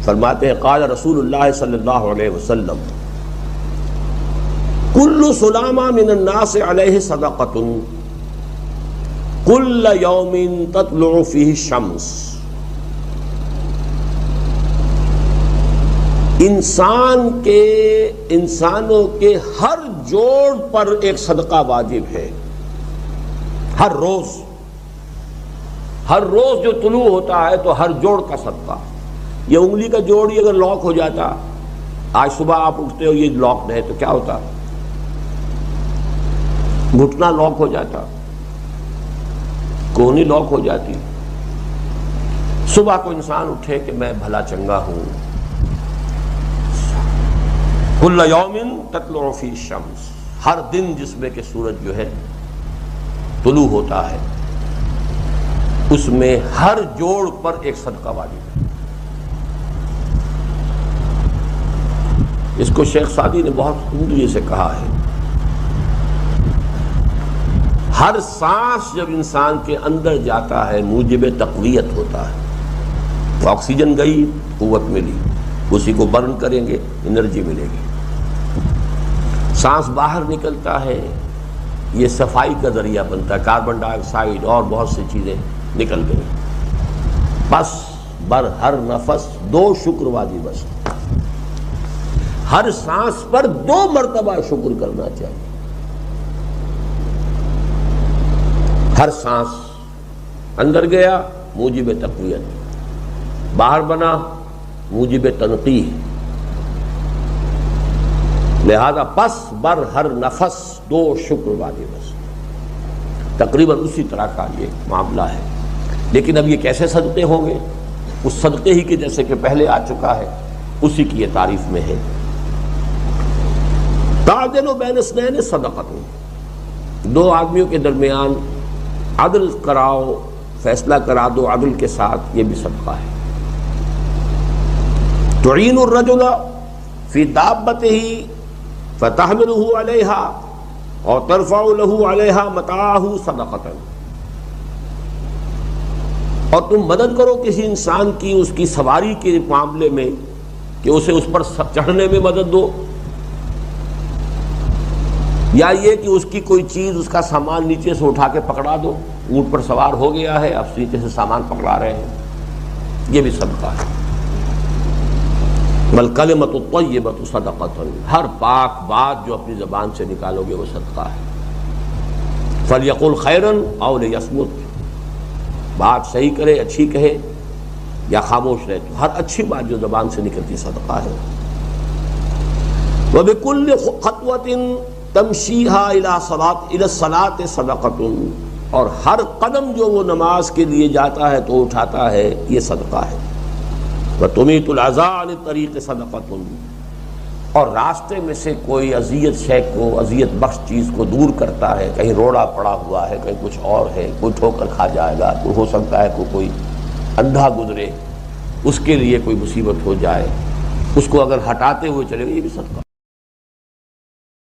فرماتے ہیں قال رسول اللہ صلی اللہ علیہ وسلم کل سلامہ من الناس علیہ صدقۃ کل یوم تطلع فیہ الشمس. انسانوں کے ہر جوڑ پر ایک صدقہ واجب ہے. ہر روز جو طلوع ہوتا ہے تو ہر جوڑ کا صدقہ. یہ انگلی کا جوڑ ہی اگر لاک ہو جاتا، آج صبح آپ اٹھتے ہو یہ لاک ہے تو کیا ہوتا؟ گھٹنا لاک ہو جاتا، کونی لاک ہو جاتی. صبح کو انسان اٹھے کہ میں بھلا چنگا ہوں. کل یوم تطلع فی الشمس، ہر دن جس میں کہ سورج جو ہے طلوع ہوتا ہے اس میں ہر جوڑ پر ایک صدقہ واجب ہے. اس کو شیخ سعدی نے بہت عمدگی سے کہا ہے. ہر سانس جب انسان کے اندر جاتا ہے موجب تقویت ہوتا ہے. تو آکسیجن گئی، قوت ملی، اسی کو برن کریں گے انرجی ملے گی. سانس باہر نکلتا ہے، یہ صفائی کا ذریعہ بنتا ہے. کاربن ڈائی آکسائڈ اور بہت سی چیزیں نکل گئی. بس بر ہر نفس 2 شکر واجب ہے. ہر سانس پر 2 مرتبہ شکر کرنا چاہیے. ہر سانس اندر گیا موجب تقویت، باہر بنا موجب تنقیح. لہذا پس بر ہر نفس 2 شکر واجب ہے. تقریباً اسی طرح کا یہ معاملہ ہے. لیکن اب یہ کیسے صدقے ہوں گے؟ اس صدقے ہی کے جیسے کہ پہلے آ چکا ہے اسی کی یہ تعریف میں ہے. تعدل بین اثنین صدقۃ، 2 آدمیوں کے درمیان عدل کراؤ، فیصلہ کرا دو عدل کے ساتھ، یہ بھی صدقہ ہے. تعین الرجل فی دابتہ فتحملہ علیہا اور ترفع لہ علیہا متاعہ صدقۃ. اور تم مدد کرو کسی انسان کی اس کی سواری کے معاملے میں کہ اسے اس پر چڑھنے میں مدد دو، یا یہ کہ اس کی کوئی چیز، اس کا سامان نیچے سے اٹھا کے پکڑا دو. اونٹ پر سوار ہو گیا ہے، اب نیچے سے سامان پکڑا رہے ہیں، یہ بھی صدقہ ہے. والکلمۃ الطیبۃ صدقۃ، ہر پاک بات جو اپنی زبان سے نکالو گے وہ صدقہ ہے. فلیقل خیرا او لیصمت، بات صحیح کرے، اچھی کہے یا خاموش رہے. تو ہر اچھی بات جو زبان سے نکلتی صدقہ ہے. وبکل خطوۃ تمشیہا الی الصلاۃ صدقۃ، اور ہر قدم جو وہ نماز کے لیے جاتا ہے تو اٹھاتا ہے یہ صدقہ ہے. وتمیت الاذی عن الطریق صدقۃ، اور راستے میں سے کوئی اذیت شے کو، اذیت بخش چیز کو دور کرتا ہے. کہیں روڑا پڑا ہوا ہے، کہیں کچھ اور ہے، کوئی ٹھوکر کھا جائے گا، تو ہو سکتا ہے کوئی اندھا گزرے، اس کے لیے کوئی مصیبت ہو جائے، اس کو اگر ہٹاتے ہوئے چلے گا، یہ بھی صدقہ.